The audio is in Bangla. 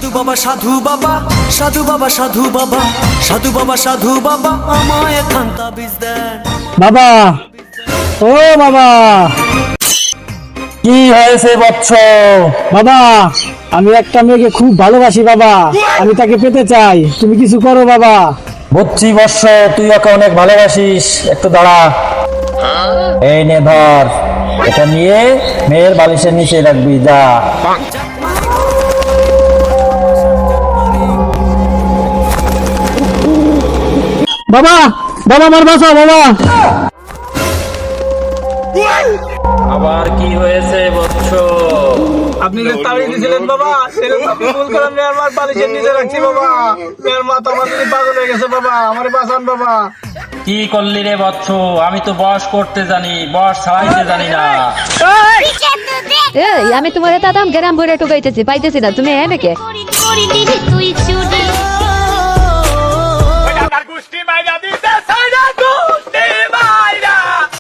সাধু বাবা সাধু বাবা সাধু বাবা সাধু বাবা সাধু বাবা সাধু বাবা আমায় একখান তাবিজ দেন। বাবা, ও বাবা, কি হয়েছে বৎস? বাবা, আমি একটা মেয়েকে খুব ভালোবাসি বাবা, আমি তাকে পেতে চাই, তুমি কিছু করো বাবা। বুঝছি বৎস, তুই ওকে অনেক ভালোবাসিস। একটু দাঁড়া, এই নে ধর, এটা নিয়ে মেয়ের বালিশের নিচে রাখবি, যা। বাবা, বাবা আমার বাঁচাও বাবা। আবার কি হয়েছে বৎস? আপনি যে তাড়িয়ে দিয়েছিলেন বাবা, সেটা তো আমি ভুল করে মেয়ের মার বালিশের নিচে রাখছি বাবা। মেয়ের মা তো আমার জন্য পাগল হয়ে গেছে বাবা, আমার বাঁচান বাবা। কি করলি রে বৎস? আমি তো বস করতে জানি, বস ছাড়াইতে জানি না। এই আমি তোমার দাদাম গ্রাম ভরে ঢুকাইতেছি, পাইতেছি না, তুমি এনেকে তুই